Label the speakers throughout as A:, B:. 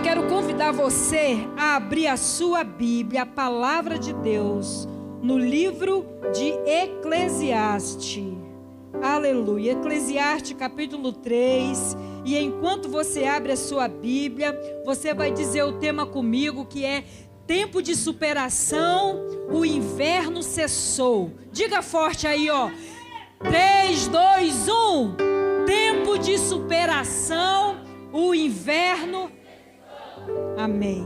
A: quero convidar você a abrir a sua Bíblia, a palavra de Deus, no livro de Eclesiastes. Aleluia. Eclesiastes capítulo 3. E enquanto você abre a sua Bíblia, você vai dizer o tema comigo, que é tempo de superação, o inverno cessou. Diga forte aí, ó. 3, 2, 1. Tempo de superação, o inverno. Amém.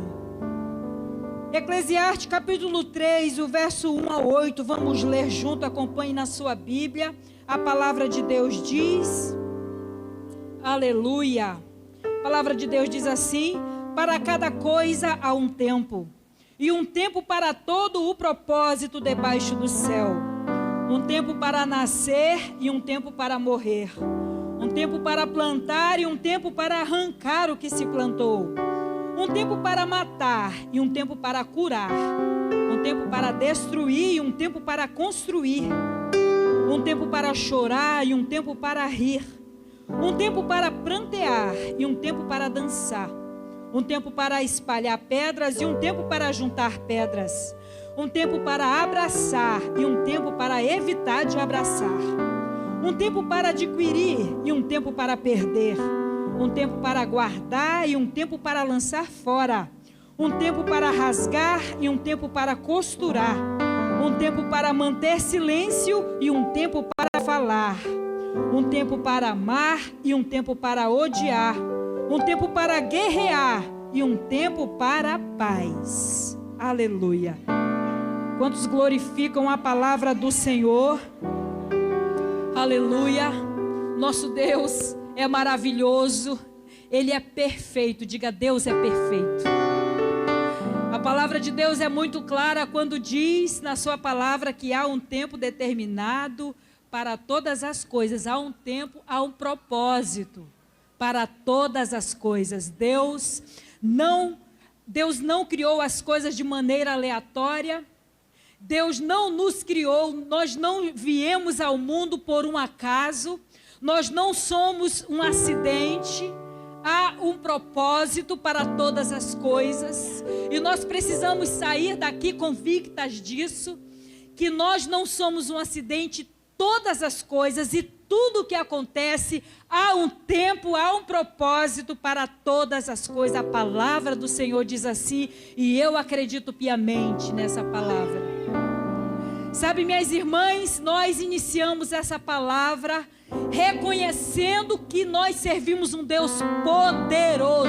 A: Eclesiastes capítulo 3, o verso 1 a 8. Vamos ler junto, acompanhe na sua Bíblia. A palavra de Deus diz... Aleluia. A palavra de Deus diz assim: para cada coisa há um tempo, e um tempo para todo o propósito debaixo do céu. Um tempo para nascer e um tempo para morrer. Um tempo para plantar e um tempo para arrancar o que se plantou. Um tempo para matar e um tempo para curar. Um tempo para destruir e um tempo para construir. Um tempo para chorar e um tempo para rir. Um tempo para prantear e um tempo para dançar. Um tempo para espalhar pedras e um tempo para juntar pedras. Um tempo para abraçar e um tempo para evitar de abraçar. Um tempo para adquirir e um tempo para perder. Um tempo para guardar e um tempo para lançar fora. Um tempo para rasgar e um tempo para costurar. Um tempo para manter silêncio e um tempo para falar. Um tempo para amar e um tempo para odiar. Um tempo para guerrear e um tempo para a paz. Aleluia. Quantos glorificam a palavra do Senhor? Aleluia. Nosso Deus é maravilhoso. Ele é perfeito. Diga, Deus é perfeito. A palavra de Deus é muito clara quando diz na sua palavra que há um tempo determinado para todas as coisas. Há um tempo, há um propósito para todas as coisas. Deus não criou as coisas de maneira aleatória. Deus não nos criou, nós não viemos ao mundo por um acaso. Nós não somos um acidente. Há um propósito para todas as coisas. E nós precisamos sair daqui convictas disso, que nós não somos um acidente. Todas as coisas e tudo o que acontece, há um tempo, há um propósito para todas as coisas. A palavra do Senhor diz assim, e eu acredito piamente nessa palavra. Sabe, minhas irmãs, nós iniciamos essa palavra reconhecendo que nós servimos um Deus poderoso,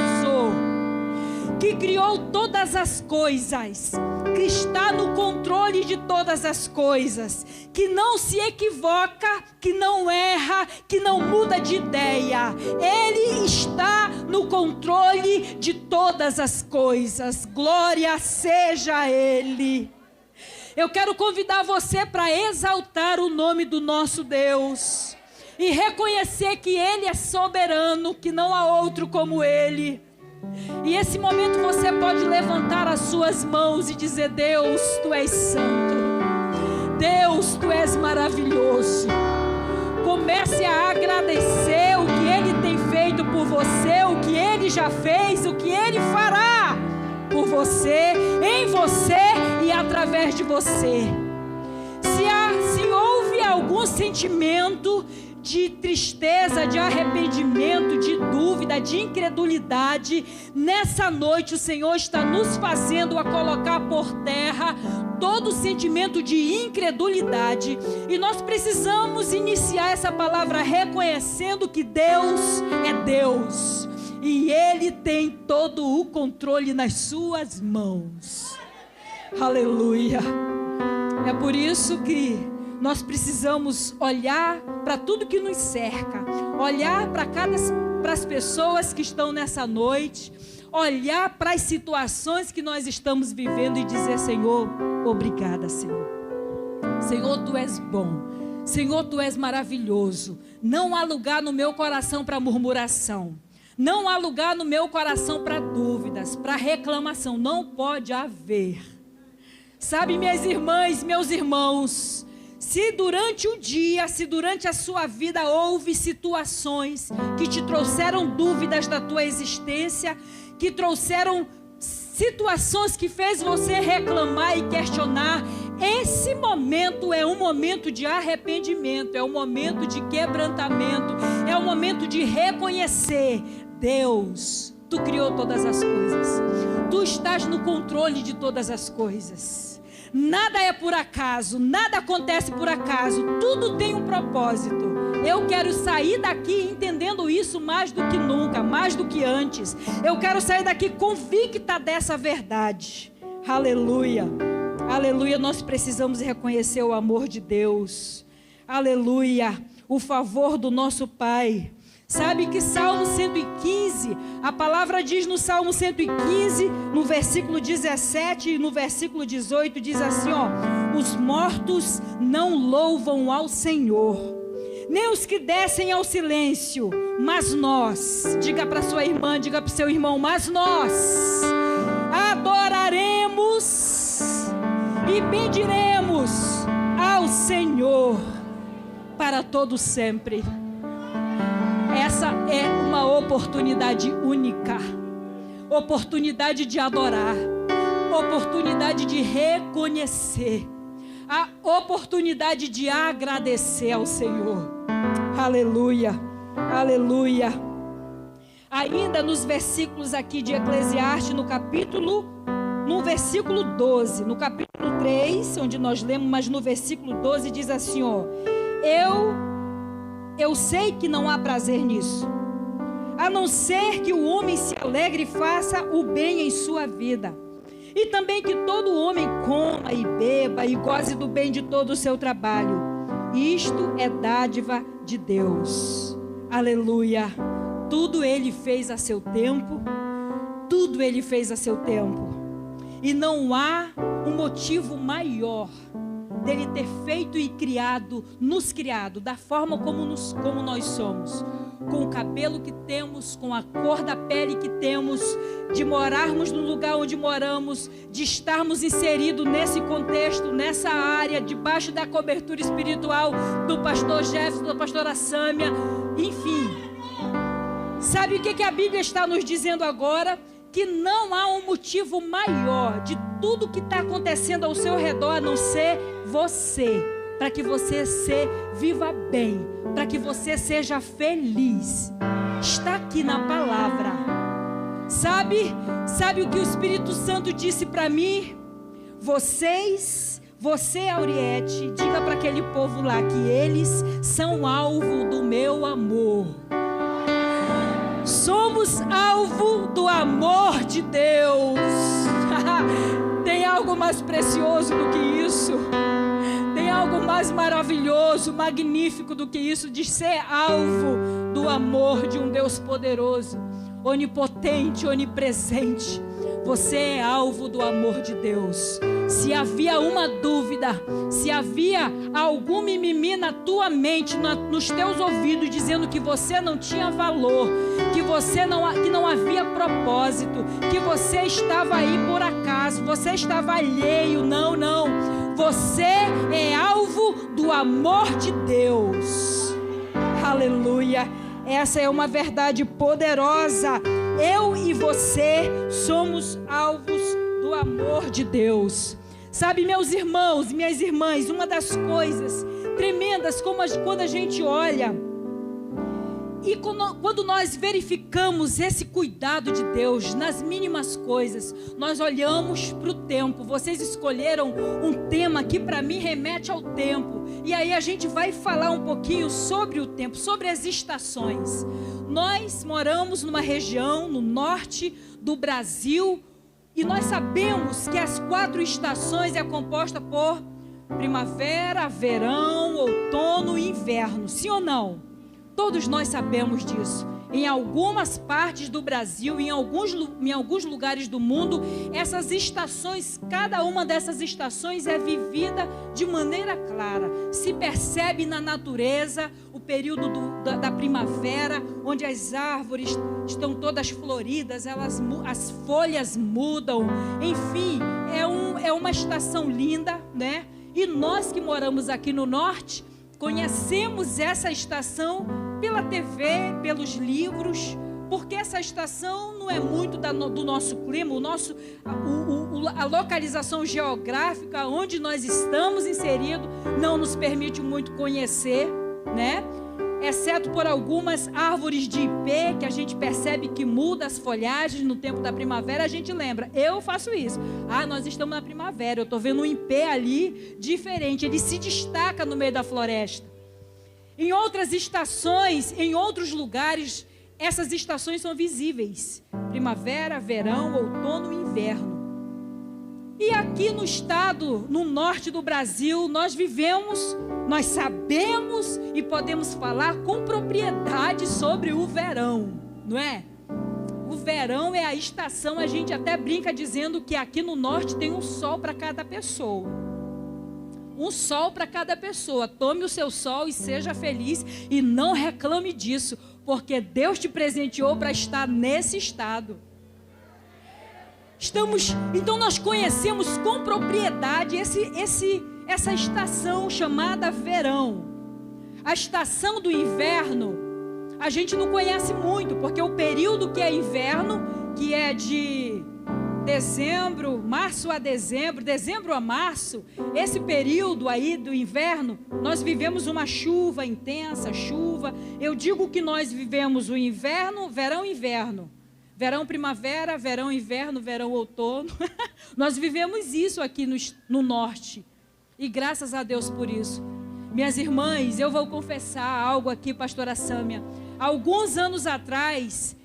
A: que criou todas as coisas, que está no controle de todas as coisas, que não se equivoca, que não erra, que não muda de ideia. Ele está no controle de todas as coisas. Glória seja a Ele. Eu quero convidar você para exaltar o nome do nosso Deus e reconhecer que Ele é soberano, que não há outro como Ele. E esse momento você pode levantar as suas mãos e dizer: Deus, Tu és santo. Deus, Tu és maravilhoso. Comece a agradecer o que Ele tem feito por você, o que Ele já fez, o que Ele fará por você, em você e através de você. Se houve algum sentimento de tristeza, de arrependimento, de dúvida, de incredulidade, nessa noite o Senhor está nos fazendo a colocar por terra todo sentimento de incredulidade, e nós precisamos iniciar essa palavra reconhecendo que Deus é Deus, e Ele tem todo o controle nas suas mãos. Aleluia. É por isso que nós precisamos olhar para tudo que nos cerca, olhar para as pessoas que estão nessa noite, olhar para as situações que nós estamos vivendo e dizer: Senhor, obrigada, Senhor. Senhor, Tu és bom. Senhor, Tu és maravilhoso. Não há lugar no meu coração para murmuração. Não há lugar no meu coração para dúvidas, para reclamação. Não pode haver. Sabe, minhas irmãs, meus irmãos, Se durante o dia, se durante a sua vida houve situações que te trouxeram dúvidas da tua existência, que trouxeram situações que fez você reclamar e questionar, esse momento é um momento de arrependimento, é um momento de quebrantamento, é um momento de reconhecer: Deus, Tu criou todas as coisas, Tu estás no controle de todas as coisas. Nada é por acaso, nada acontece por acaso, tudo tem um propósito. Eu quero sair daqui entendendo isso mais do que nunca, mais do que antes. Eu quero sair daqui convicta dessa verdade. Aleluia, aleluia. Nós precisamos reconhecer o amor de Deus. Aleluia, o favor do nosso Pai. Sabe que Salmo 115, a palavra diz no Salmo 115, no versículo 17 e no versículo 18, diz assim, ó: os mortos não louvam ao Senhor, nem os que descem ao silêncio, mas nós, diga para sua irmã, diga para o seu irmão, mas nós adoraremos e bendiremos ao Senhor para todo sempre. Essa é uma oportunidade única, oportunidade de adorar, oportunidade de reconhecer, a oportunidade de agradecer ao Senhor. Aleluia, aleluia. Ainda nos versículos aqui de Eclesiastes, no versículo 12, no capítulo 3, onde nós lemos, mas no versículo 12 diz assim, ó: Eu sei que não há prazer nisso, a não ser que o homem se alegre e faça o bem em sua vida, e também que todo homem coma e beba e goze do bem de todo o seu trabalho. Isto é dádiva de Deus. Aleluia. Tudo Ele fez a seu tempo, tudo Ele fez a seu tempo, e não há um motivo maior dele ter feito e criado, nos criado da forma como nós somos, com o cabelo que temos, com a cor da pele que temos, de morarmos no lugar onde moramos, de estarmos inseridos nesse contexto, nessa área, debaixo da cobertura espiritual do pastor Jefferson, da pastora Sâmia, enfim. Sabe o que a Bíblia está nos dizendo agora? Que não há um motivo maior de tudo que está acontecendo ao seu redor a não ser você, para que você viva bem, para que você seja feliz. Está aqui na palavra. Sabe o que o Espírito Santo disse para mim? Você, Auriete, diga para aquele povo lá que eles são alvo do meu amor. Somos alvo do amor de Deus. Tem algo mais precioso do que isso? Tem algo mais maravilhoso, magnífico do que isso, de ser alvo do amor de um Deus poderoso, onipotente, onipresente. Você é alvo do amor de Deus. Se havia uma dúvida, se havia algum mimimi na tua mente, nos teus ouvidos, dizendo que você não tinha valor, que não havia propósito, que você estava aí por acaso, você estava alheio, não. Você é alvo do amor de Deus. Aleluia. Essa é uma verdade poderosa. Eu e você somos alvos do amor de Deus. Sabe, meus irmãos, minhas irmãs, uma das coisas tremendas quando a gente olha e quando nós verificamos esse cuidado de Deus nas mínimas coisas, nós olhamos para o tempo. Vocês escolheram um tema que para mim remete ao tempo, e aí a gente vai falar um pouquinho sobre o tempo, sobre as estações. Nós moramos numa região no norte do Brasil, e nós sabemos que as 4 estações é composta por primavera, verão, outono e inverno, sim ou não? Todos nós sabemos disso. Em algumas partes do Brasil, em alguns lugares do mundo, essas estações, cada uma dessas estações é vivida de maneira clara. Se percebe na natureza o período da primavera, onde as árvores estão todas floridas, as folhas mudam. Enfim, é uma estação linda, né? E nós que moramos aqui no norte, conhecemos essa estação pela TV, pelos livros, porque essa estação não é muito do nosso clima, a localização geográfica onde nós estamos inseridos não nos permite muito conhecer, né? Exceto por algumas árvores de ipê, que a gente percebe que muda as folhagens no tempo da primavera, a gente lembra, eu faço isso. Nós estamos na primavera, eu estou vendo um ipê ali diferente, ele se destaca no meio da floresta. Em outras estações, em outros lugares, essas estações são visíveis: primavera, verão, outono e inverno. E aqui no estado, no norte do Brasil, nós sabemos e podemos falar com propriedade sobre o verão, não é? O verão é a estação, a gente até brinca dizendo que aqui no norte tem um sol para cada pessoa. Um sol para cada pessoa. Tome o seu sol e seja feliz e não reclame disso, porque Deus te presenteou para estar nesse estado. Então nós conhecemos com propriedade essa estação chamada verão. A estação do inverno a gente não conhece muito, porque o período que é inverno, que é de março a dezembro a março, esse período aí do inverno, nós vivemos uma chuva intensa, eu digo que nós vivemos o inverno, verão, primavera, verão, inverno, verão, outono. Nós vivemos isso aqui no norte. E graças a Deus por isso. Minhas irmãs, eu vou confessar algo aqui, pastora Sâmia. Alguns anos atrás,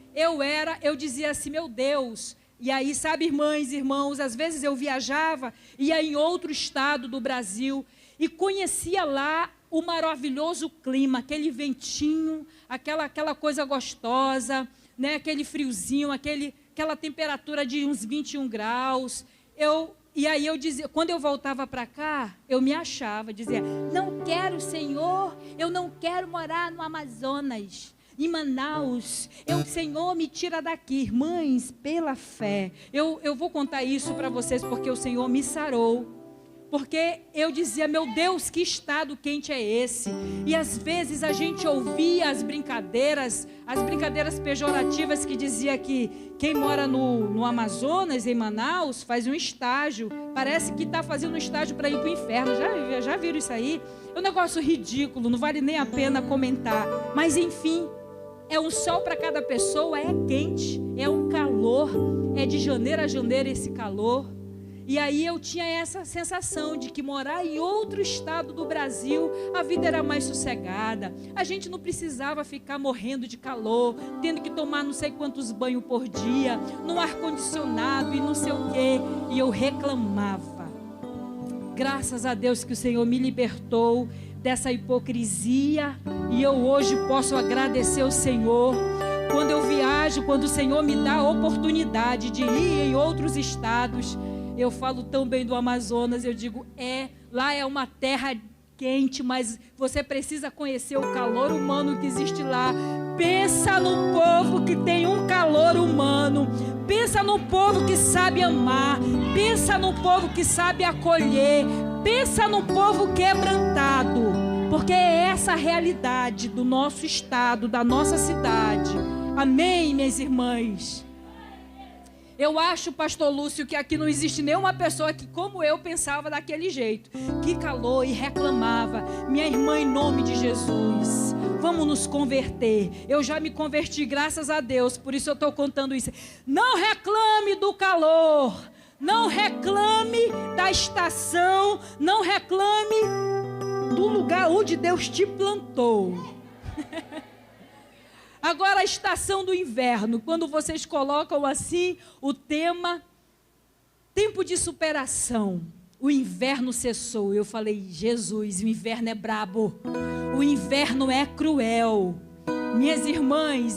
A: eu dizia assim, meu Deus. E aí, sabe, irmãs e irmãos, às vezes eu viajava, ia em outro estado do Brasil e conhecia lá o maravilhoso clima, aquele ventinho, aquela coisa gostosa, né, aquele friozinho, aquela temperatura de uns 21 graus. E aí eu dizia, quando eu voltava para cá, eu me achava, dizia, não quero, Senhor, eu não quero morar no Amazonas, em Manaus, Senhor, me tira daqui. Irmãs, pela fé, eu vou contar isso para vocês, porque o Senhor me sarou. Porque eu dizia, meu Deus, que estado quente é esse? E às vezes a gente ouvia as brincadeiras pejorativas que dizia que quem mora no Amazonas, em Manaus, faz um estágio. Parece que está fazendo um estágio para ir para o inferno. Já viram isso aí? É um negócio ridículo, não vale nem a pena comentar. Mas enfim, é um sol para cada pessoa, é quente, é um calor, é de janeiro a janeiro esse calor. E aí eu tinha essa sensação de que morar em outro estado do Brasil, a vida era mais sossegada. A gente não precisava ficar morrendo de calor, tendo que tomar não sei quantos banhos por dia, no ar-condicionado e não sei o quê. E eu reclamava. Graças a Deus que o Senhor me libertou dessa hipocrisia. E eu hoje posso agradecer ao Senhor. Quando eu viajo, quando o Senhor me dá a oportunidade de ir em outros estados, eu falo tão bem do Amazonas, eu digo, lá é uma terra quente, mas você precisa conhecer o calor humano que existe lá. Pensa no povo que tem um calor humano, pensa no povo que sabe amar, pensa no povo que sabe acolher, pensa no povo quebrantado, porque é essa a realidade do nosso estado, da nossa cidade. Amém, minhas irmãs? Eu acho, pastor Lúcio, que aqui não existe nenhuma pessoa que, como eu, pensava daquele jeito. Que calor, e reclamava. Minha irmã, em nome de Jesus, vamos nos converter. Eu já me converti, graças a Deus, por isso eu estou contando isso. Não reclame do calor, não reclame da estação, não reclame do lugar onde Deus te plantou. Agora a estação do inverno, quando vocês colocam assim o tema, tempo de superação, o inverno cessou. Eu falei, Jesus, o inverno é brabo, o inverno é cruel. Minhas irmãs,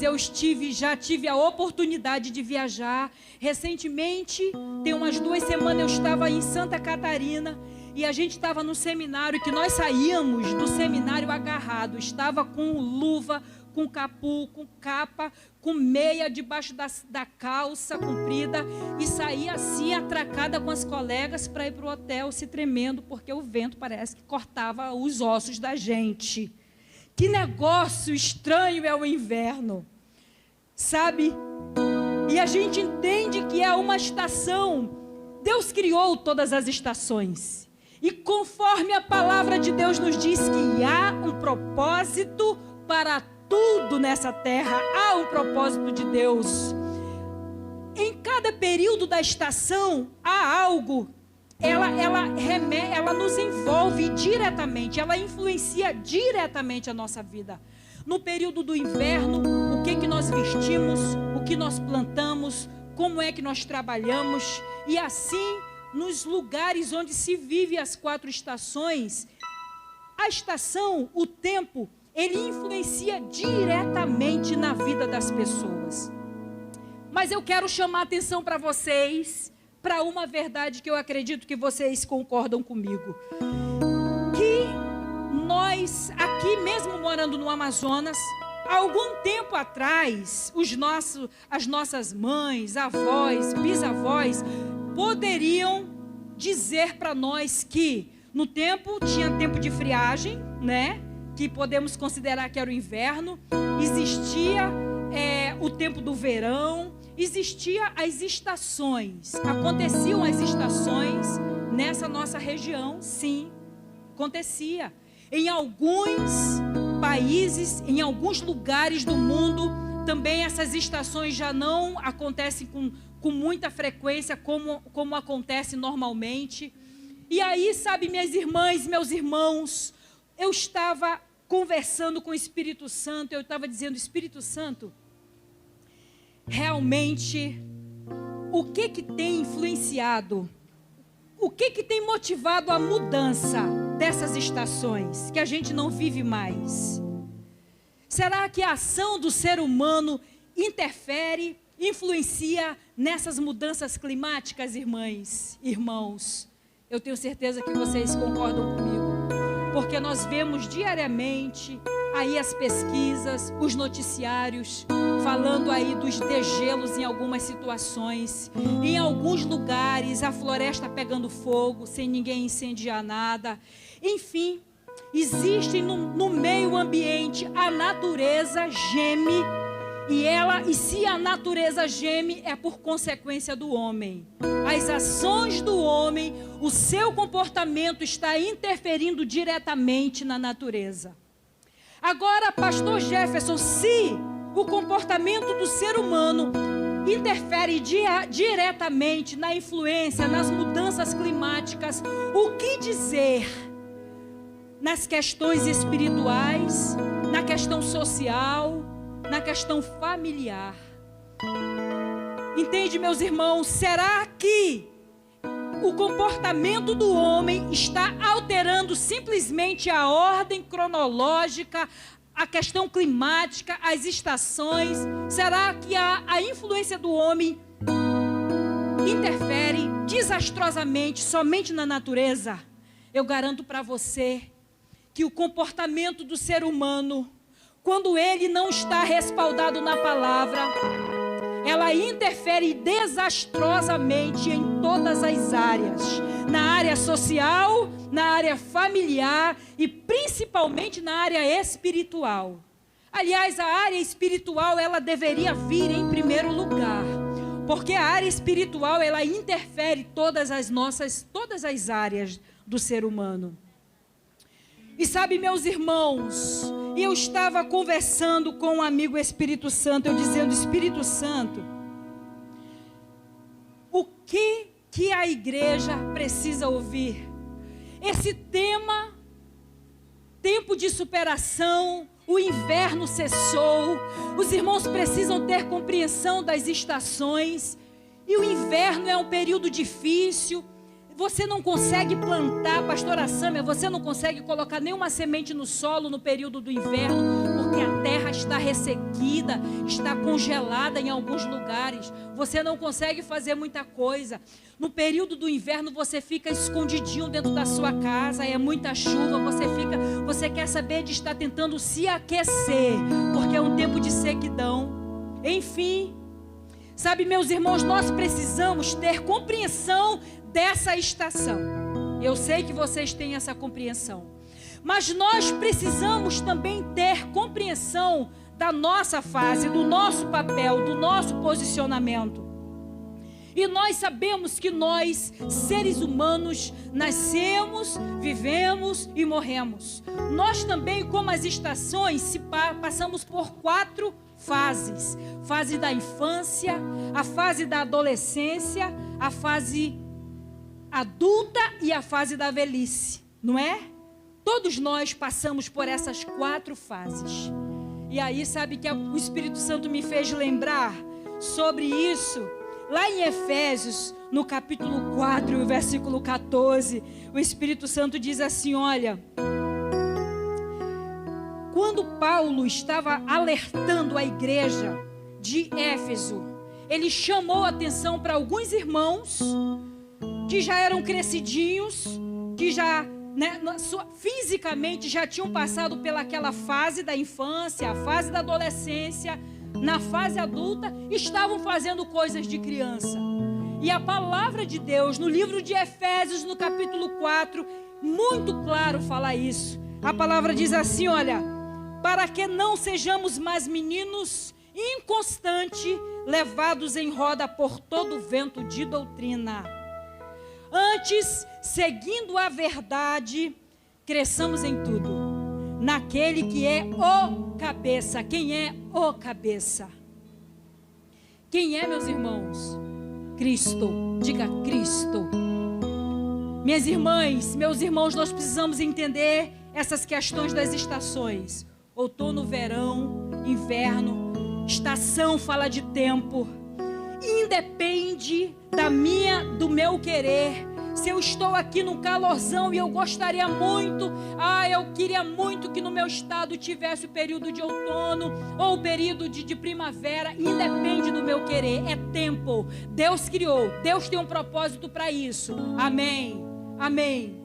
A: já tive a oportunidade de viajar. Recentemente, tem umas 2 semanas, eu estava em Santa Catarina. E a gente estava no seminário, que nós saíamos do seminário agarrado. Estava com luva, com capu, com capa, com meia debaixo da calça comprida e saía assim atracada com as colegas para ir para o hotel, se tremendo, porque o vento parece que cortava os ossos da gente. Que negócio estranho é o inverno, sabe? E a gente entende que é uma estação. Deus criou todas as estações. E conforme a palavra de Deus nos diz que há um propósito para tudo nessa terra, há um propósito de Deus. Em cada período da estação há algo. Ela nos envolve diretamente, ela influencia diretamente a nossa vida. No período do inverno, o que nós vestimos, o que nós plantamos, como é que nós trabalhamos, e assim, nos lugares onde se vive as 4 estações, a estação, o tempo, ele influencia diretamente na vida das pessoas. Mas eu quero chamar a atenção para vocês, para uma verdade que eu acredito que vocês concordam comigo. Que nós, aqui mesmo morando no Amazonas, há algum tempo atrás, as nossas mães, avós, bisavós, poderiam dizer para nós que no tempo, tinha tempo de friagem, né? Que podemos considerar que era o inverno, existia o tempo do verão, existia as estações, aconteciam as estações nessa nossa região, sim, acontecia. Em alguns países, em alguns lugares do mundo, também essas estações já não acontecem com muita frequência como acontece normalmente. E aí, sabe, minhas irmãs, meus irmãos, eu estava conversando com o Espírito Santo, eu estava dizendo, Espírito Santo, realmente, o que tem influenciado, o que tem motivado a mudança dessas estações, que a gente não vive mais? Será que a ação do ser humano interfere, influencia nessas mudanças climáticas, irmãs, irmãos? Eu tenho certeza que vocês concordam comigo, porque nós vemos diariamente aí as pesquisas, os noticiários, falando aí dos degelos em algumas situações, em alguns lugares a floresta pegando fogo, sem ninguém incendiar nada, enfim, existe no meio ambiente, a natureza geme, e se a natureza geme, é por consequência do homem. As ações do homem, o seu comportamento está interferindo diretamente na natureza. Agora, pastor Jefferson, se o comportamento do ser humano interfere diretamente na influência, nas mudanças climáticas, o que dizer nas questões espirituais, na questão social, na questão familiar? Entende, meus irmãos? Será que o comportamento do homem está alterando simplesmente a ordem cronológica, a questão climática, as estações? Será que a influência do homem interfere desastrosamente somente na natureza? Eu garanto para você que o comportamento do ser humano, quando ele não está respaldado na palavra, ela interfere desastrosamente em todas as áreas. Na área social, na área familiar e principalmente na área espiritual. Aliás, a área espiritual, ela deveria vir em primeiro lugar. Porque a área espiritual, ela interfere todas as áreas do ser humano. E sabe, meus irmãos, eu estava conversando com um amigo Espírito Santo, eu dizendo, Espírito Santo, o que a igreja precisa ouvir? Esse tema, tempo de superação, o inverno cessou, os irmãos precisam ter compreensão das estações, e o inverno é um período difícil. Você não consegue plantar, pastora Sâmia, você não consegue colocar nenhuma semente no solo no período do inverno, porque que a terra está ressequida, está congelada em alguns lugares. Você não consegue fazer muita coisa. No período do inverno você fica escondidinho dentro da sua casa, é muita chuva, você quer saber de estar tentando se aquecer, porque é um tempo de sequidão. Enfim, sabe, meus irmãos, nós precisamos ter compreensão dessa estação. Eu sei que vocês têm essa compreensão. Mas nós precisamos também ter compreensão da nossa fase, do nosso papel, do nosso posicionamento. E nós sabemos que nós, seres humanos, nascemos, vivemos e morremos. Nós também, como as estações, passamos por 4 fases. Fase da infância, a fase da adolescência, a fase adulta e a fase da velhice, não é? Todos nós passamos por essas 4 fases. E aí, sabe que o Espírito Santo me fez lembrar sobre isso. Lá em Efésios, no capítulo 4, o versículo 14, o Espírito Santo diz assim, olha... Quando Paulo estava alertando a igreja de Éfeso, ele chamou a atenção para alguns irmãos que já eram crescidinhos, que já... fisicamente já tinham passado pelaquela fase da infância, a fase da adolescência, na fase adulta, estavam fazendo coisas de criança. E a palavra de Deus, no livro de Efésios, no capítulo 4, muito claro fala isso. A palavra diz assim, olha, para que não sejamos mais meninos inconstantes, levados em roda por todo vento de doutrina. Antes, seguindo a verdade, cresçamos em tudo, naquele que é o cabeça. Quem é o cabeça? Quem é, meus irmãos? Cristo. Diga Cristo. Minhas irmãs, meus irmãos, nós precisamos entender essas questões das estações. Outono, verão, inverno, estação fala de tempo. Independe do meu querer. Se eu estou aqui num calorzão e eu gostaria muito, eu queria muito que no meu estado tivesse o período de outono ou o período de primavera, independe do meu querer, é tempo. Deus criou, Deus tem um propósito para isso. Amém, amém.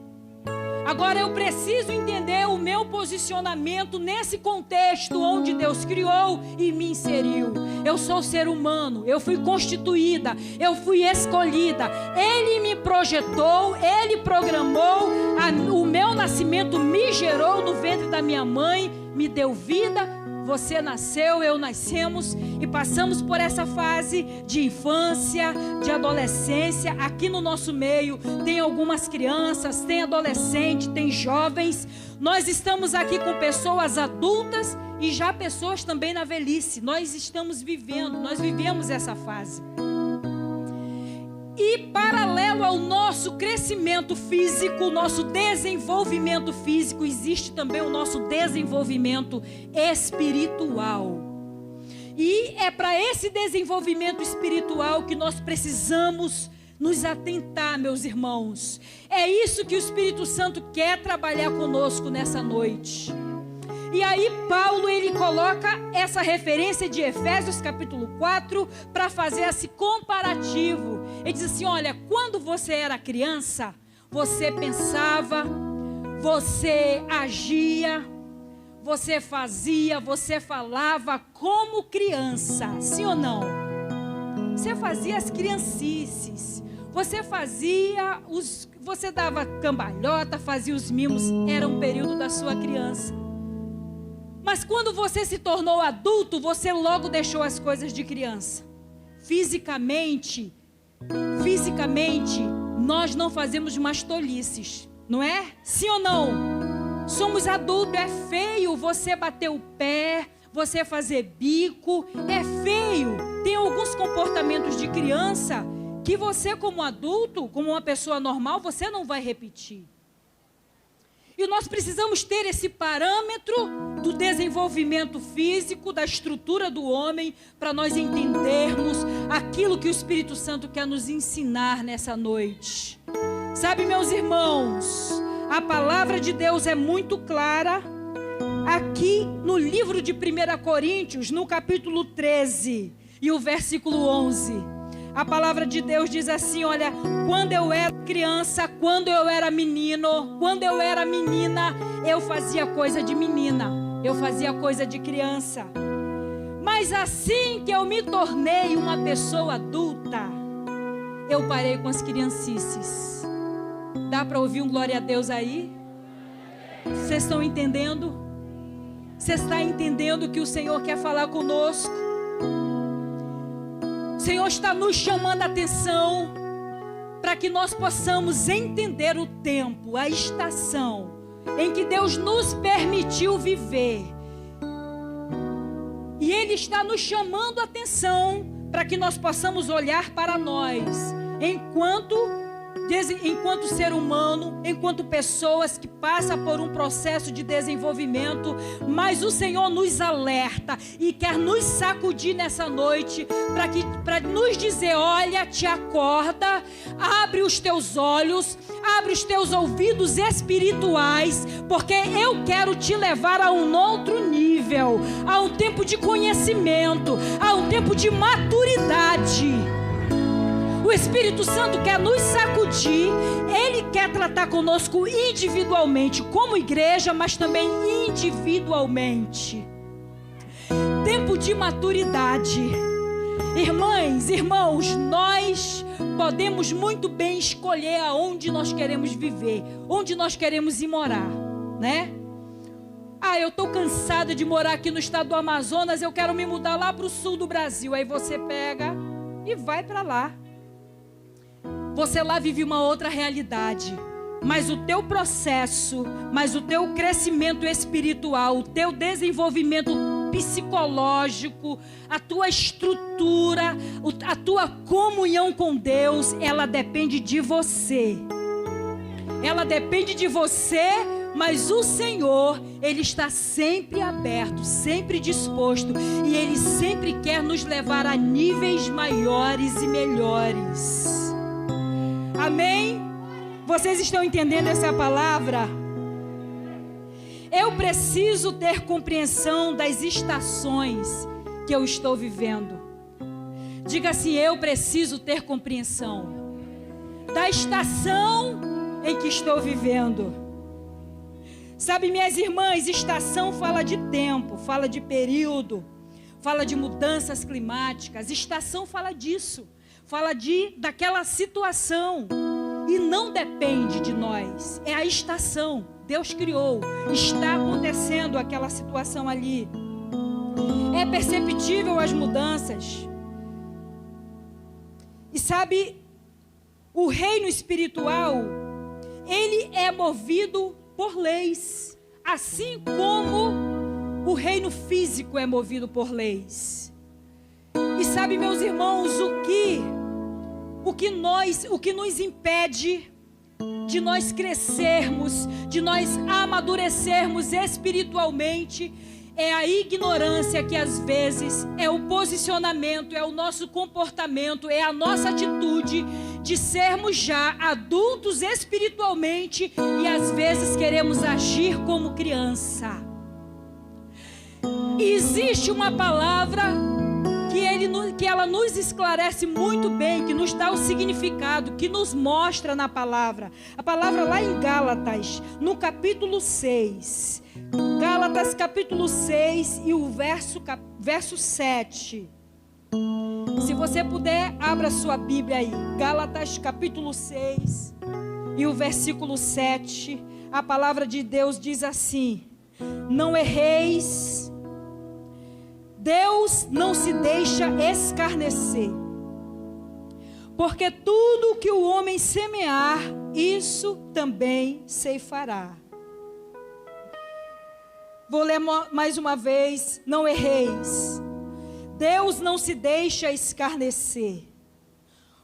A: Agora eu preciso entender o meu posicionamento nesse contexto onde Deus criou e me inseriu. Eu sou ser humano, eu fui constituída, eu fui escolhida. Ele me projetou, Ele programou, o meu nascimento me gerou no ventre da minha mãe, me deu vida. Você nasceu, eu nascemos e passamos por essa fase de infância, de adolescência. Aqui no nosso meio tem algumas crianças, tem adolescente, tem jovens. Nós estamos aqui com pessoas adultas e já pessoas também na velhice. Nós estamos vivendo, nós vivemos essa fase. E paralelo ao nosso crescimento físico, nosso desenvolvimento físico, existe também o nosso desenvolvimento espiritual. E é para esse desenvolvimento espiritual que nós precisamos nos atentar, meus irmãos. É isso que o Espírito Santo quer trabalhar conosco nessa noite. E aí Paulo, ele coloca essa referência de Efésios capítulo 4 para fazer esse comparativo. Ele diz assim, olha, quando você era criança, você pensava, você agia, você fazia, você falava como criança, sim ou não? Você fazia as criancices, você dava cambalhota, fazia os mimos, era um período da sua criança. Mas quando você se tornou adulto, você logo deixou as coisas de criança. Fisicamente, nós não fazemos mais tolices, não é? Sim ou não? Somos adultos, é feio você bater o pé, você fazer bico, é feio. Tem alguns comportamentos de criança que você, como adulto, como uma pessoa normal, você não vai repetir. E nós precisamos ter esse parâmetro do desenvolvimento físico, da estrutura do homem, para nós entendermos aquilo que o Espírito Santo quer nos ensinar nessa noite. Sabe, meus irmãos, a palavra de Deus é muito clara aqui no livro de 1 Coríntios, no capítulo 13 e o versículo 11. A palavra de Deus diz assim, olha, quando eu era criança, quando eu era menino, quando eu era menina, eu fazia coisa de menina, eu fazia coisa de criança. Mas assim que eu me tornei uma pessoa adulta, eu parei com as criancices. Dá para ouvir um glória a Deus aí? Vocês estão entendendo? Você está entendendo que o Senhor quer falar conosco? O Senhor está nos chamando a atenção para que nós possamos entender o tempo, a estação em que Deus nos permitiu viver. E Ele está nos chamando a atenção para que nós possamos olhar para nós enquanto ser humano, enquanto pessoas que passam por um processo de desenvolvimento, mas o Senhor nos alerta e quer nos sacudir nessa noite para nos dizer, olha, te acorda, abre os teus olhos, abre os teus ouvidos espirituais, porque eu quero te levar a um outro nível, a um tempo de conhecimento, a um tempo de maturidade. O Espírito Santo quer nos sacudir, Ele quer tratar conosco individualmente, como igreja, mas também individualmente. Tempo de maturidade. Irmãs, irmãos, nós podemos muito bem escolher aonde nós queremos viver, onde nós queremos ir morar, né? Ah, eu estou cansada de morar aqui no estado do Amazonas, eu quero me mudar lá para o sul do Brasil. Aí você pega e vai para lá. Você lá vive uma outra realidade, mas o teu processo, mas o teu crescimento espiritual, o teu desenvolvimento psicológico, a tua estrutura, a tua comunhão com Deus, ela depende de você. Ela depende de você, mas o Senhor, Ele está sempre aberto, sempre disposto, e Ele sempre quer nos levar a níveis maiores e melhores. Amém? Vocês estão entendendo essa palavra? Eu preciso ter compreensão das estações que eu estou vivendo. Diga assim, eu preciso ter compreensão da estação em que estou vivendo. Sabe, minhas irmãs, estação fala de tempo, fala de período, fala de mudanças climáticas. Estação fala disso. Fala daquela situação e não depende de nós, é a estação, Deus criou, está acontecendo aquela situação ali, é perceptível as mudanças. E sabe, o reino espiritual, ele é movido por leis, assim como o reino físico é movido por leis. E sabe, meus irmãos, o que nos impede de nós crescermos, de nós amadurecermos espiritualmente, é a ignorância que às vezes é o posicionamento, é o nosso comportamento, é a nossa atitude de sermos já adultos espiritualmente e às vezes queremos agir como criança. E existe uma palavra que ela nos esclarece muito bem, que nos dá o significado, que nos mostra na palavra. A palavra lá em Gálatas, no capítulo 6. Gálatas capítulo 6 e o verso 7. Se você puder, abra sua Bíblia aí. Gálatas capítulo 6 e o versículo 7. A palavra de Deus diz assim: não erreis. Deus não se deixa escarnecer, porque tudo que o homem semear, isso também ceifará. Vou ler mais uma vez, não erreis. Deus não se deixa escarnecer,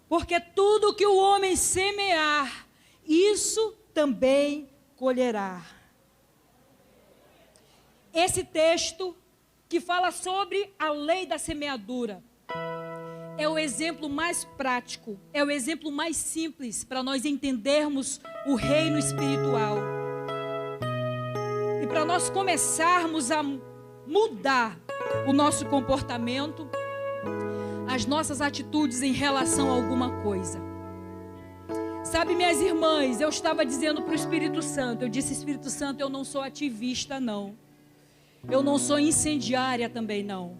A: porque tudo que o homem semear, isso também colherá. Esse texto que fala sobre a lei da semeadura, é o exemplo mais prático, é o exemplo mais simples para nós entendermos o reino espiritual. E e para nós começarmos a mudar o nosso comportamento, as nossas atitudes em relação a alguma coisa. Sabe, minhas irmãs, eu estava dizendo para o Espírito Santo, eu disse: Espírito Santo, eu não sou ativista, não. Eu não sou incendiária também, não.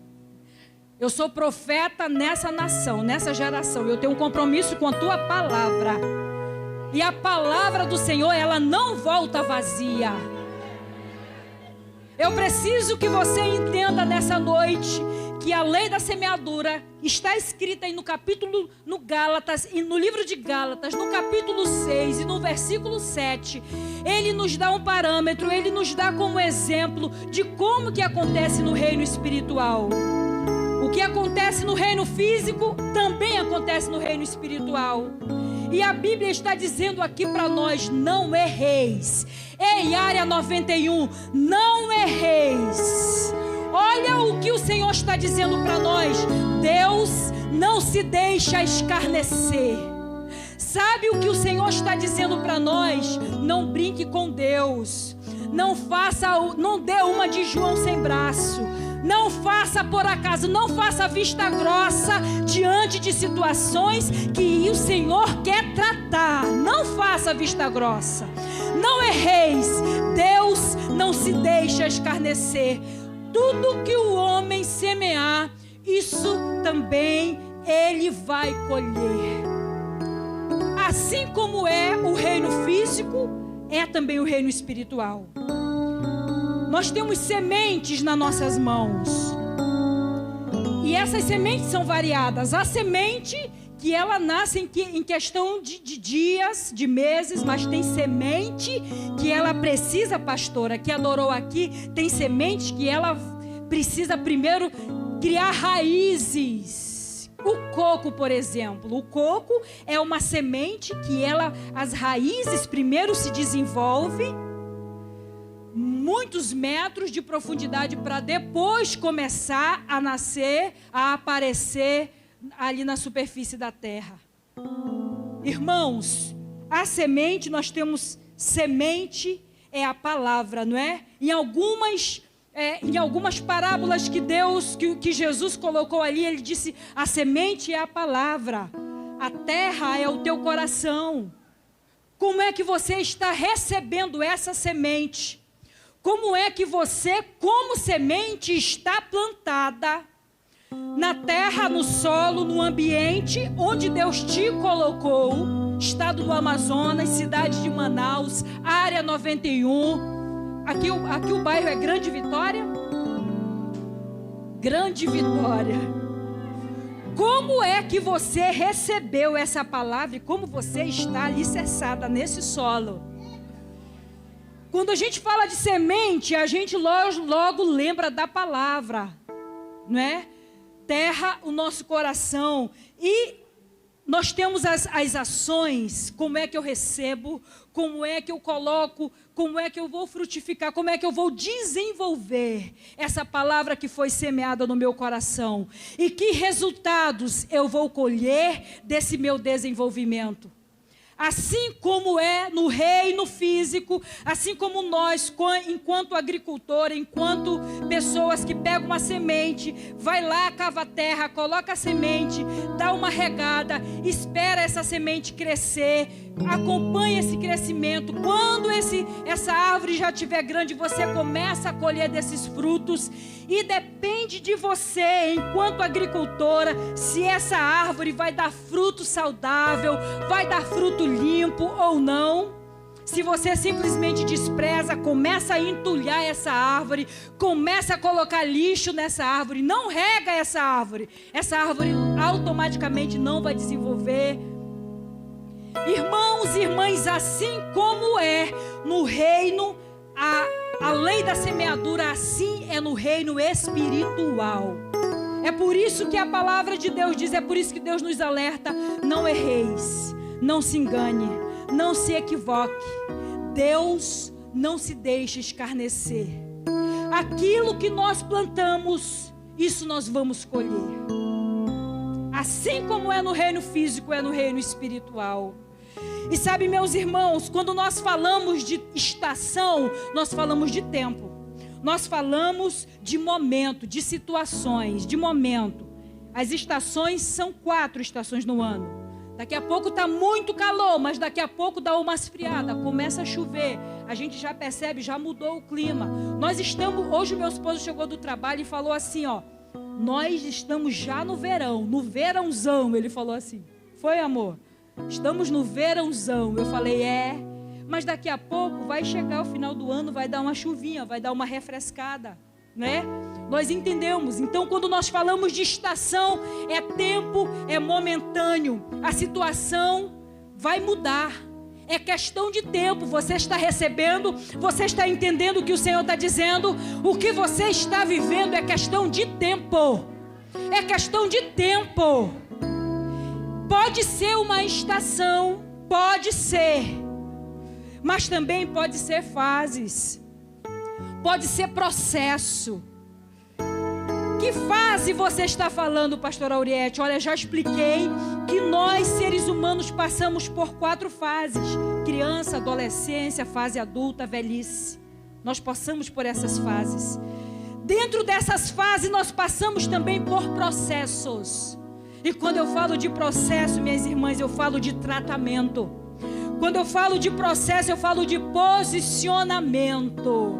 A: Eu sou profeta nessa nação, nessa geração. Eu tenho um compromisso com a tua palavra. E a palavra do Senhor, ela não volta vazia. Eu preciso que você entenda nessa noite que a lei da semeadura está escrita aí no Gálatas, e no livro de Gálatas, no capítulo 6 e no versículo 7. Ele nos dá um parâmetro, ele nos dá como exemplo de como que acontece no reino espiritual. O que acontece no reino físico também acontece no reino espiritual. E a Bíblia está dizendo aqui para nós: não erreis. Ei, área 91, não erreis. Olha o que o Senhor está dizendo para nós. Deus não se deixa escarnecer. Sabe o que o Senhor está dizendo para nós? Não brinque com Deus. Não dê uma de João sem braço. Não faça por acaso, não faça vista grossa diante de situações que o Senhor quer tratar. Não faça vista grossa. Não erreis. Deus não se deixa escarnecer. Tudo que o homem semear, isso também ele vai colher. Assim como é o reino físico, é também o reino espiritual. Nós temos sementes nas nossas mãos. E essas sementes são variadas. A semente que ela nasce em questão de dias, de meses, mas tem semente que ela precisa, pastora, que adorou aqui, tem semente que ela precisa primeiro criar raízes. O coco, por exemplo, o coco é uma semente que as raízes primeiro se desenvolvem muitos metros de profundidade para depois começar a nascer, a aparecer ali na superfície da terra. Irmãos, a semente, nós temos semente, é a palavra, não é? Em algumas parábolas que Jesus colocou ali, ele disse: a semente é a palavra, a terra é o teu coração. Como é que você está recebendo essa semente? Como é que você, como semente, está plantada na terra, no solo, no ambiente onde Deus te colocou? Estado do Amazonas, cidade de Manaus, área 91. Aqui o bairro é Grande Vitória? Grande Vitória. Como é que você recebeu essa palavra e como você está alicerçada nesse solo? Quando a gente fala de semente, a gente logo lembra da palavra, não é? Terra o nosso coração. E nós temos as ações. Como é que eu recebo? Como é que eu coloco? Como é que eu vou frutificar? Como é que eu vou desenvolver essa palavra que foi semeada no meu coração? E que resultados eu vou colher desse meu desenvolvimento? Assim como é no reino físico, assim como nós, enquanto agricultor, enquanto pessoas que pegam uma semente, vai lá, cava a terra, coloca a semente, dá uma regada, espera essa semente crescer, acompanha esse crescimento. Quando essa árvore já estiver grande, você começa a colher desses frutos. E depende de você, enquanto agricultora, se essa árvore vai dar fruto saudável, vai dar fruto limpo ou não. Se você simplesmente despreza, começa a entulhar essa árvore, começa a colocar lixo nessa árvore, não rega essa árvore automaticamente não vai desenvolver. Irmãos e irmãs, assim como é no reino, a lei da semeadura, assim é no reino espiritual. É por isso que a palavra de Deus diz, é por isso que Deus nos alerta: não erreis, não se engane, não se equivoque. Deus não se deixa escarnecer. Aquilo que nós plantamos, isso nós vamos colher. Assim como é no reino físico, é no reino espiritual. E sabe, meus irmãos, quando nós falamos de estação, nós falamos de tempo. Nós falamos de momento, de situações, de momento. As estações são 4 estações no ano. Daqui a pouco está muito calor, mas daqui a pouco dá uma esfriada, começa a chover. A gente já percebe, já mudou o clima. Nós estamos, hoje o meu esposo chegou do trabalho e falou assim, ó, nós estamos já no verão, no verãozão, ele falou assim. Foi, amor? Estamos no verãozão. Eu falei, mas daqui a pouco vai chegar o final do ano, vai dar uma chuvinha, vai dar uma refrescada, né? Nós entendemos. Então, quando nós falamos de estação, é tempo, é momentâneo. A situação vai mudar. É questão de tempo. Você está recebendo, você está entendendo o que o Senhor está dizendo. O que você está vivendo é questão de tempo. É questão de tempo. Pode ser uma estação, pode ser, mas também pode ser fases, pode ser processo. Que fase você está falando, pastora Auriete? Olha, já expliquei que nós, seres humanos, passamos por 4 fases: criança, adolescência, fase adulta, velhice. Nós passamos por essas fases. Dentro dessas fases, nós passamos também por processos. E quando eu falo de processo, minhas irmãs, eu falo de tratamento. Quando eu falo de processo, eu falo de posicionamento.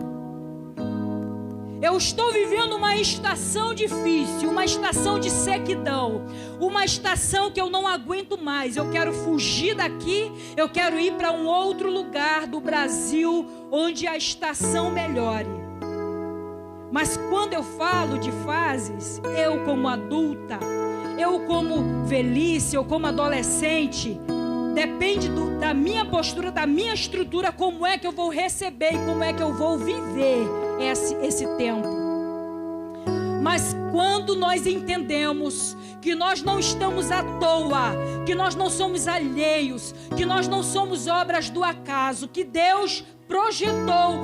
A: Eu estou vivendo uma estação difícil, uma estação de sequidão, uma estação que eu não aguento mais. Eu quero fugir daqui, eu quero ir para um outro lugar do Brasil, onde a estação melhore. Mas quando eu falo de fases, eu como adulta, eu como velhice, eu como adolescente, depende da minha postura, da minha estrutura, como é que eu vou receber e como é que eu vou viver esse tempo. Mas quando nós entendemos que nós não estamos à toa, que nós não somos alheios, que nós não somos obras do acaso, que Deus projetou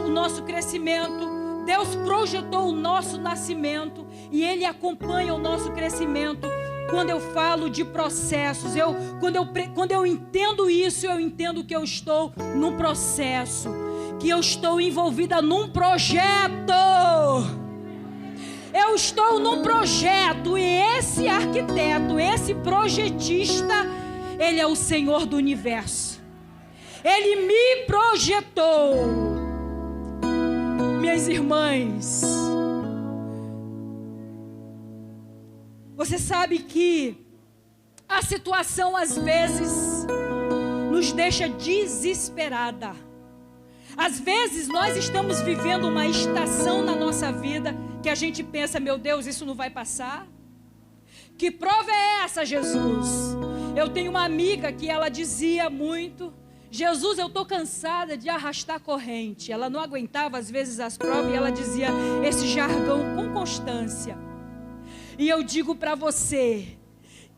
A: o nosso crescimento, Deus projetou o nosso nascimento e Ele acompanha o nosso crescimento. Quando eu falo de processos, quando eu entendo isso, eu entendo que eu estou num processo, que eu estou envolvida num projeto. Eu estou num projeto e esse arquiteto, esse projetista, Ele é o Senhor do universo. Ele me projetou. Minhas irmãs, você sabe que a situação às vezes nos deixa desesperada. Às vezes nós estamos vivendo uma estação na nossa vida que a gente pensa, meu Deus, isso não vai passar? Que prova é essa, Jesus? Eu tenho uma amiga que ela dizia muito, Jesus, eu estou cansada de arrastar corrente. Ela não aguentava às vezes as provas e ela dizia esse jargão com constância. E eu digo para você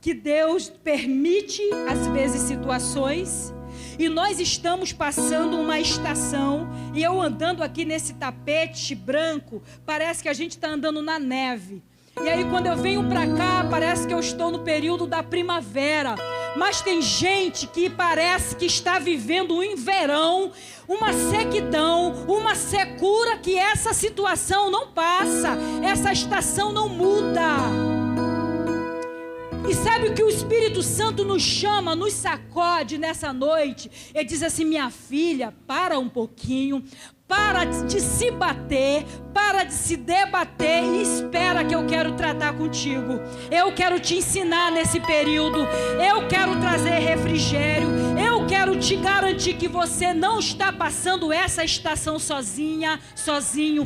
A: que Deus permite às vezes situações e nós estamos passando uma estação e eu andando aqui nesse tapete branco, parece que a gente está andando na neve. E aí quando eu venho para cá, parece que eu estou no período da primavera. Mas tem gente que parece que está vivendo um verão, uma sequidão, uma secura, que essa situação não passa, essa estação não muda. E sabe o que o Espírito Santo nos chama, nos sacode nessa noite? Ele diz assim, minha filha, para um pouquinho, para de se bater, para de se debater e espera que eu quero tratar contigo. Eu quero te ensinar nesse período, eu quero trazer refrigério, eu quero te garantir que você não está passando essa estação sozinha, sozinho.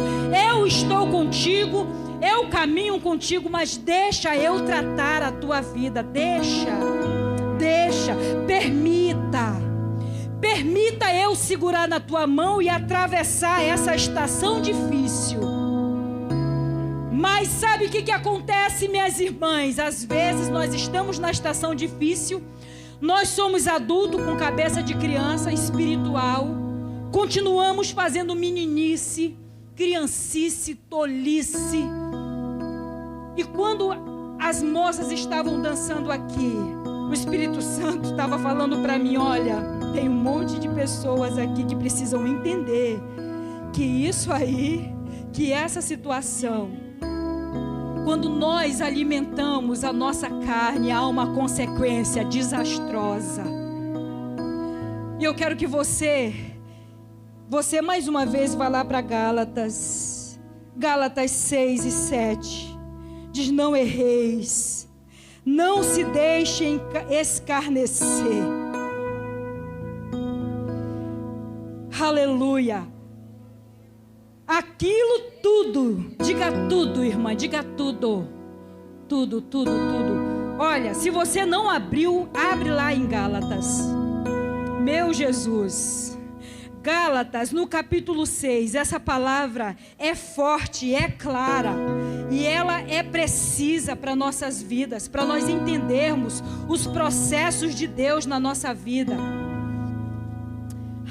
A: Eu estou contigo, eu caminho contigo, mas deixa eu tratar a tua vida, permita eu segurar na tua mão e atravessar essa estação difícil. Mas sabe o que acontece, minhas irmãs? Às vezes nós estamos na estação difícil, nós somos adultos com cabeça de criança espiritual, continuamos fazendo meninice, criancice, tolice. E quando as moças estavam dançando aqui, o Espírito Santo estava falando para mim, olha, tem um monte de pessoas aqui que precisam entender que isso aí, que essa situação, quando nós alimentamos a nossa carne, há uma consequência desastrosa. E eu quero que você mais uma vez vá lá para Gálatas 6 e 7, diz: não erreis, não se deixem escarnecer. Aleluia. Aquilo tudo, diga tudo, irmã, diga tudo. Tudo. Olha, se você não abriu, abre lá em Gálatas. Meu Jesus. Gálatas, no capítulo 6, essa palavra é forte, é clara, e ela é precisa para nossas vidas, para nós entendermos os processos de Deus na nossa vida.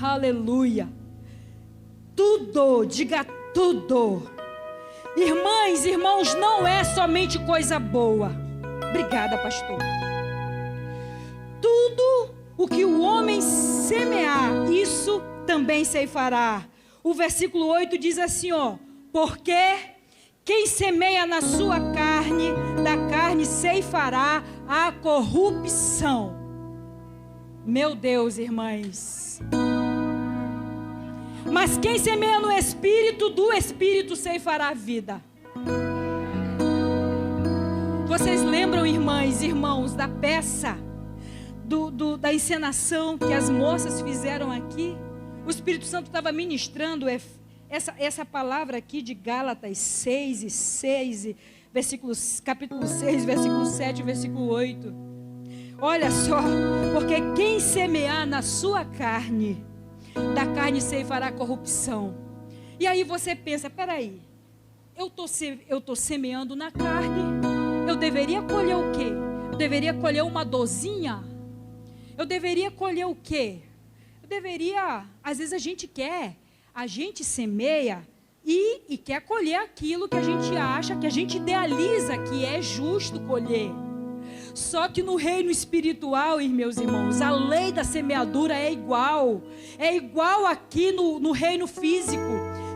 A: Aleluia. Tudo, diga tudo. Irmãs, irmãos, não é somente coisa boa. Obrigada, pastor. Tudo o que o homem semear, isso também ceifará. O versículo 8 diz assim, ó: porque quem semeia na sua carne, da carne ceifará a corrupção. Meu Deus, irmãs. Mas quem semeia no Espírito, do Espírito ceifará a vida. Vocês lembram, irmãs e irmãos, da peça, da encenação que as moças fizeram aqui? O Espírito Santo estava ministrando essa palavra aqui de Gálatas 6 e 6, capítulo 6, versículo 7 e versículo 8. Olha só, porque quem semear na sua carne, da carne ceifará corrupção. E aí você pensa, peraí, eu tô semeando na carne, eu deveria colher o quê? Eu deveria colher uma dorzinha? Eu deveria colher o quê? Eu deveria, às vezes a gente semeia e quer colher aquilo que a gente acha, que a gente idealiza que é justo colher. Só que no reino espiritual, meus irmãos, a lei da semeadura é igual aqui no reino físico.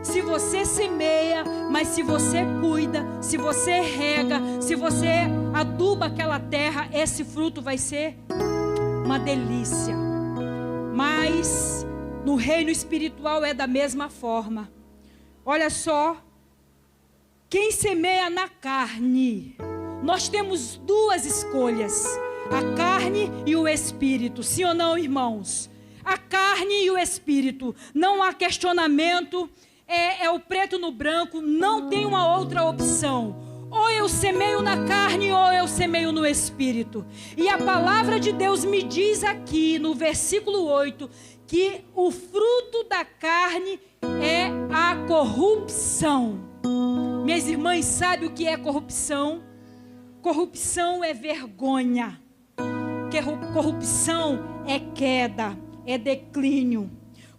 A: Se você semeia, mas se você cuida, se você rega, se você aduba aquela terra, esse fruto vai ser uma delícia. Mas no reino espiritual é da mesma forma. Olha só, quem semeia na carne, nós temos duas escolhas, a carne e o espírito, sim ou não, irmãos? A carne e o espírito, não há questionamento, é o preto no branco, não tem uma outra opção. Ou eu semeio na carne ou eu semeio no espírito. E a palavra de Deus me diz aqui no versículo 8 que o fruto da carne é a corrupção. Minhas irmãs, sabem o que é corrupção? Corrupção é vergonha. Corrupção é queda, é declínio.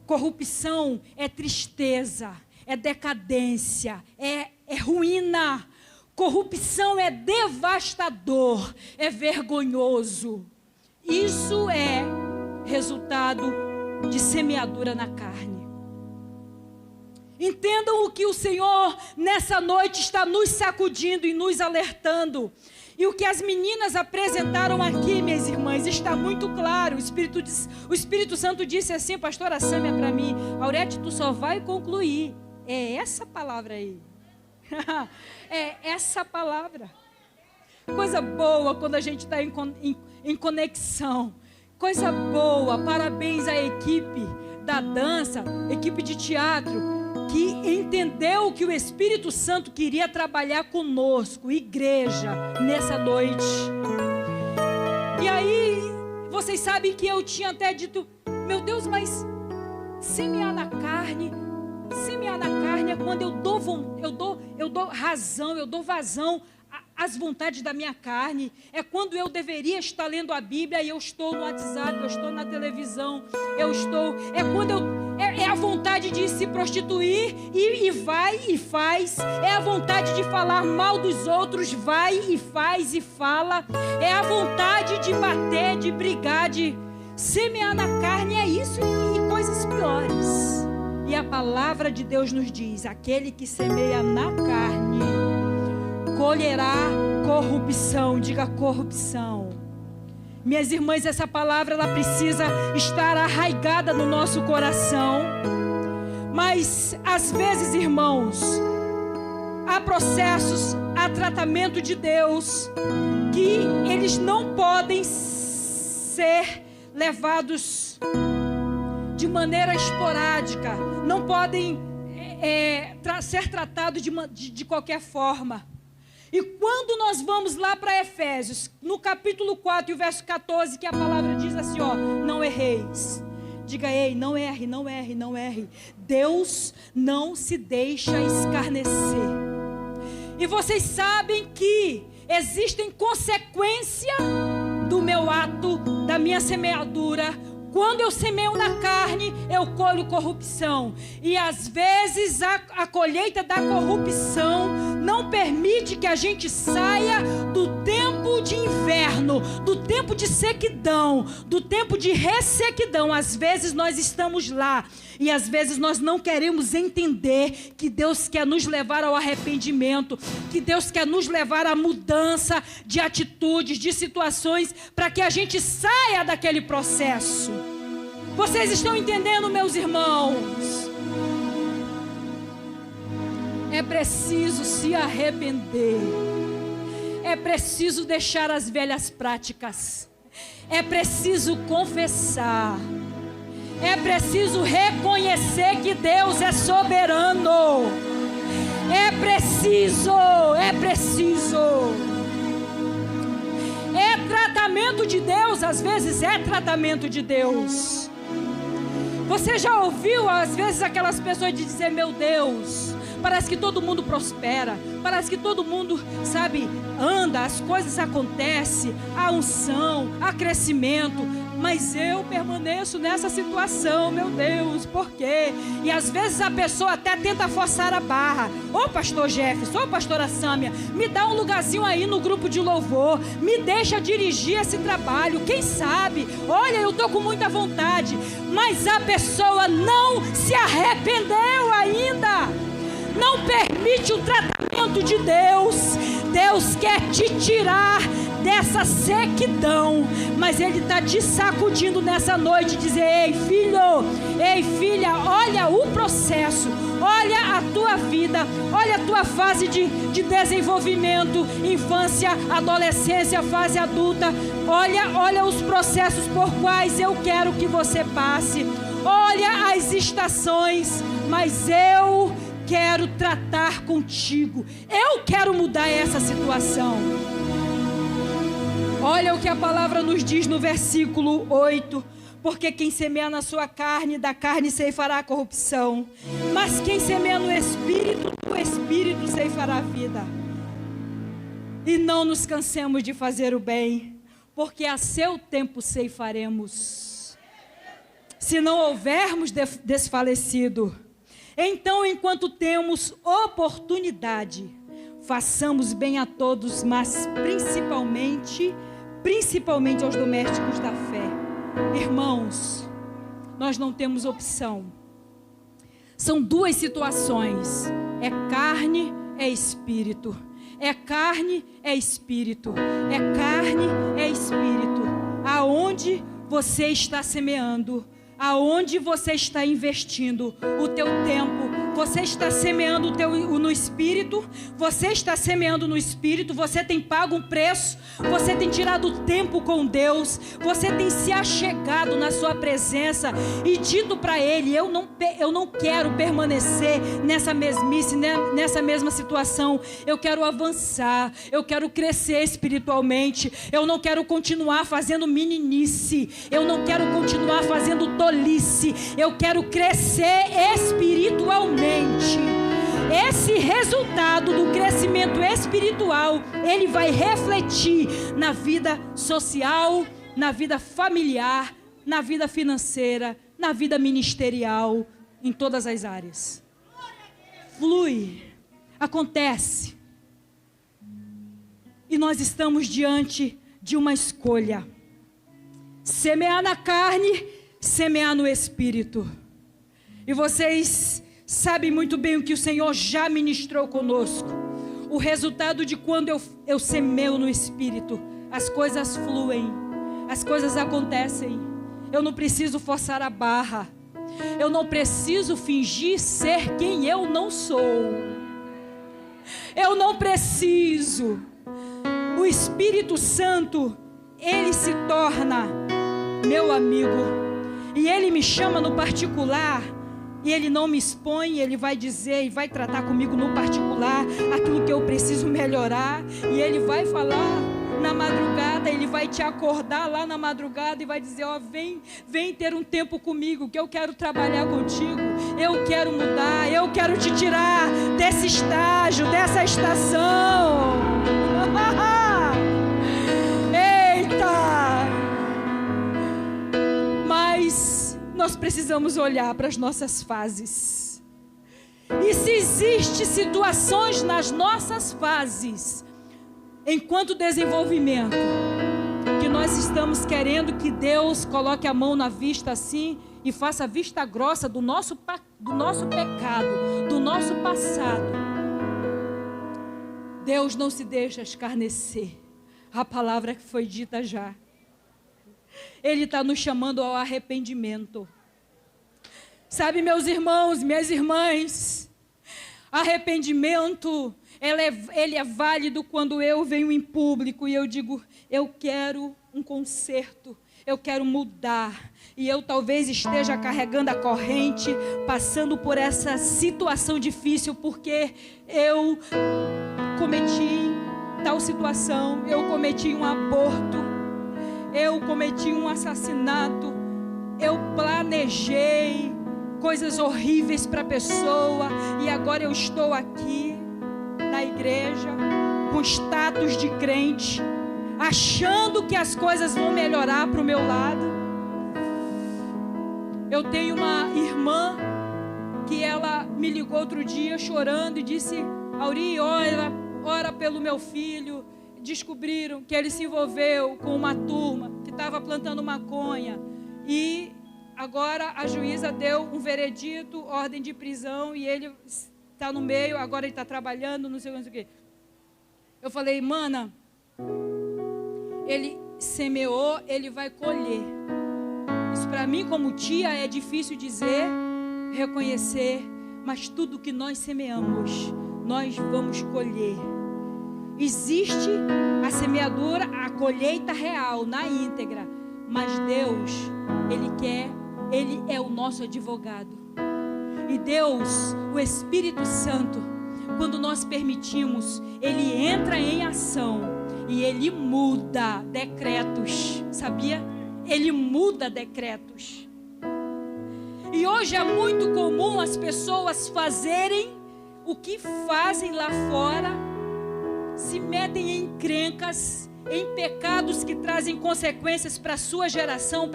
A: Corrupção é tristeza, é decadência, é ruína. Corrupção é devastador, é vergonhoso. Isso é resultado de semeadura na carne. Entendam o que o Senhor nessa noite está nos sacudindo e nos alertando. E o que as meninas apresentaram aqui, minhas irmãs, está muito claro. O Espírito Santo disse assim, pastora Sâmia, para mim: Aurete, tu só vai concluir. É essa palavra aí. É essa palavra. Coisa boa quando a gente está em conexão. Coisa boa. Parabéns à equipe da dança, equipe de teatro, que entendeu que o Espírito Santo queria trabalhar conosco, igreja, nessa noite. E aí, vocês sabem que eu tinha até dito, meu Deus, mas semear na carne é quando eu dou razão, eu dou vazão às vontades da minha carne. É quando eu deveria estar lendo a Bíblia e eu estou no WhatsApp, eu estou na televisão, é a vontade de se prostituir e vai e faz. É a vontade de falar mal dos outros, vai e faz e fala. É a vontade de bater, de brigar, de semear na carne. É isso e coisas piores. E a palavra de Deus nos diz: aquele que semeia na carne colherá corrupção. Diga corrupção. Minhas irmãs, essa palavra ela precisa estar arraigada no nosso coração. Mas às vezes, irmãos, há processos, há tratamento de Deus que eles não podem ser levados de maneira esporádica, não podem ser tratados de qualquer forma. E quando nós vamos lá para Efésios, no capítulo 4 e o verso 14, que a palavra diz assim, ó: não erreis. Diga: ei, não erre, não erre, não erre. Deus não se deixa escarnecer. E vocês sabem que existem consequências do meu ato, da minha semeadura. Quando eu semeio na carne, eu colho corrupção. E às vezes a colheita da corrupção não permite que a gente saia do tempo de inverno, do tempo de sequidão, do tempo de ressequidão. Às vezes nós estamos lá e às vezes nós não queremos entender que Deus quer nos levar ao arrependimento, que Deus quer nos levar à mudança de atitudes, de situações, para que a gente saia daquele processo. Vocês estão entendendo, meus irmãos? É preciso se arrepender. É preciso deixar as velhas práticas. É preciso confessar. É preciso reconhecer que Deus é soberano. É preciso. É tratamento de Deus, às vezes é tratamento de Deus. Você já ouviu, às vezes, aquelas pessoas de dizer: meu Deus, parece que todo mundo prospera, parece que todo mundo, sabe, anda, as coisas acontecem, há unção, há crescimento, mas eu permaneço nessa situação, meu Deus, por quê? E às vezes a pessoa até tenta forçar a barra. Ô pastor Jefferson, ô pastora Sâmia, me dá um lugarzinho aí no grupo de louvor, me deixa dirigir esse trabalho, quem sabe? Olha, eu estou com muita vontade, mas a pessoa não se arrependeu ainda. Não permite o tratamento de Deus. Deus quer te tirar dessa sequidão, mas Ele está te sacudindo nessa noite, dizer: ei filho, ei filha, olha o processo, olha a tua vida, olha a tua fase de desenvolvimento, infância, adolescência, fase adulta, olha os processos por quais eu quero que você passe, olha as estações, mas eu quero tratar contigo, eu quero mudar essa situação. Olha o que a palavra nos diz no versículo 8: porque quem semeia na sua carne, da carne ceifará a corrupção, mas quem semeia no Espírito, do Espírito ceifará a vida. E não nos cansemos de fazer o bem, porque a seu tempo ceifaremos, se não houvermos desfalecido. Então, enquanto temos oportunidade, façamos bem a todos, mas principalmente aos domésticos da fé. Irmãos, nós não temos opção. São duas situações: é carne, é espírito. É carne, é espírito. É carne, é espírito. Aonde você está semeando, aonde você está investindo o teu tempo, você está semeando no Espírito, você está semeando no Espírito, você tem pago um preço, você tem tirado tempo com Deus, você tem se achegado na sua presença e dito para Ele: eu não quero permanecer nessa mesmice, nessa mesma situação, eu quero avançar, eu quero crescer espiritualmente, eu não quero continuar fazendo meninice, eu não quero continuar fazendo tolice, eu quero crescer espiritualmente. Esse resultado do crescimento espiritual, ele vai refletir na vida social, na vida familiar, na vida financeira, na vida ministerial. em todas as áreas. Flui, acontece. E nós estamos diante de uma escolha: semear na carne, semear no Espírito. E vocês sabem muito bem o que o Senhor já ministrou conosco. O resultado de quando eu semeio no Espírito, as coisas fluem, as coisas acontecem. Eu não preciso forçar a barra. Eu não preciso fingir ser quem eu não sou. Eu não preciso. O Espírito Santo, Ele se torna meu amigo. E Ele me chama no particular. E Ele não me expõe. Ele vai dizer e vai tratar comigo no particular aquilo que eu preciso melhorar. E Ele vai falar na madrugada. Ele vai te acordar lá na madrugada e vai dizer: ó, vem ter um tempo comigo, que eu quero trabalhar contigo. Eu quero mudar. Eu quero te tirar desse estágio, dessa estação. Eita! Mas nós precisamos olhar para as nossas fases. E se existem situações nas nossas fases, enquanto desenvolvimento, que nós estamos querendo que Deus coloque a mão na vista assim e faça vista grossa do nosso pecado, do nosso passado, Deus não se deixa escarnecer. A palavra que foi dita já. Ele está nos chamando ao arrependimento. Sabe, meus irmãos, minhas irmãs, arrependimento, ele é válido quando eu venho em público e eu digo: eu quero um conserto, eu quero mudar. E eu talvez esteja carregando a corrente, passando por essa situação difícil, porque eu cometi tal situação, eu cometi um aborto, eu cometi um assassinato, eu planejei coisas horríveis para a pessoa, e agora eu estou aqui na igreja com status de crente, achando que as coisas vão melhorar para o meu lado. Eu tenho uma irmã que ela me ligou outro dia chorando e disse: Auri, ora pelo meu filho. Descobriram que ele se envolveu com uma turma que estava plantando maconha, e agora a juíza deu um veredito, ordem de prisão, e ele está no meio, agora ele está trabalhando, não sei o que. Eu falei: mana, ele semeou, ele vai colher. Isso para mim como tia é difícil dizer, reconhecer, mas tudo que nós semeamos, nós vamos colher. Existe a semeadura, a colheita real, na íntegra, mas Deus, Ele é o nosso advogado. E Deus, o Espírito Santo, quando nós permitimos, Ele entra em ação e Ele muda decretos, sabia? Ele muda decretos. E hoje é muito comum as pessoas fazerem o que fazem lá fora, se metem em encrencas, em pecados que trazem consequências para a sua geração,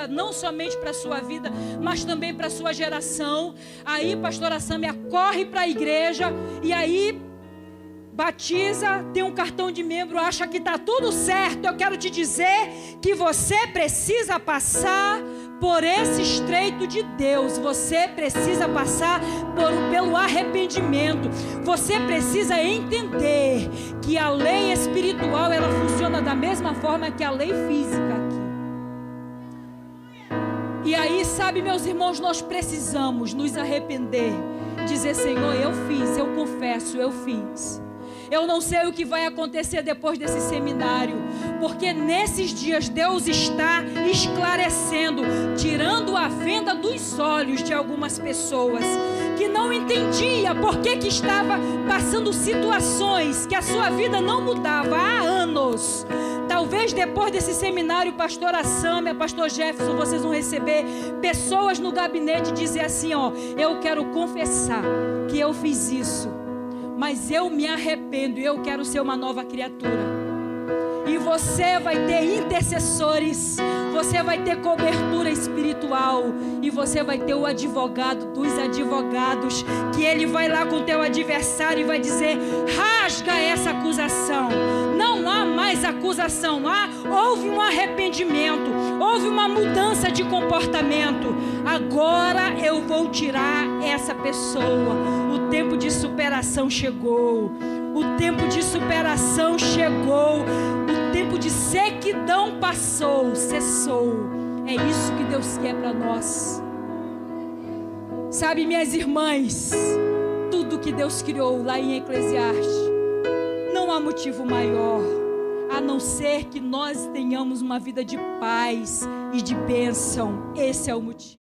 A: não somente para a sua vida, mas também para a sua geração. Aí pastora Sâmia corre para a igreja e aí batiza, tem um cartão de membro, acha que está tudo certo. Eu quero te dizer que você precisa passar por esse estreito de Deus. Você precisa passar pelo arrependimento. Você precisa entender que a lei espiritual, ela funciona da mesma forma que a lei física aqui. E aí, sabe, meus irmãos, nós precisamos nos arrepender, dizer: Senhor, eu fiz, eu confesso, eu fiz. Eu não sei o que vai acontecer depois desse seminário, porque nesses dias Deus está esclarecendo, tirando a venda dos olhos de algumas pessoas que não entendia por que estava passando situações que a sua vida não mudava há anos. Talvez depois desse seminário, pastora Sâmia, pastor Jefferson, vocês vão receber pessoas no gabinete e dizer assim: ó, eu quero confessar que eu fiz isso, mas eu me arrependo e eu quero ser uma nova criatura. E você vai ter intercessores, você vai ter cobertura espiritual, e você vai ter o advogado dos advogados, que ele vai lá com o teu adversário e vai dizer: rasga essa acusação. Não há mais acusação, houve um arrependimento, houve uma mudança de comportamento. Agora eu vou tirar essa pessoa. O tempo de superação chegou. O tempo de superação chegou. O tempo de sequidão passou, cessou. É isso que Deus quer para nós. Sabe, minhas irmãs, tudo que Deus criou lá em Eclesiastes, não há motivo maior a não ser que nós tenhamos uma vida de paz e de bênção. Esse é o motivo.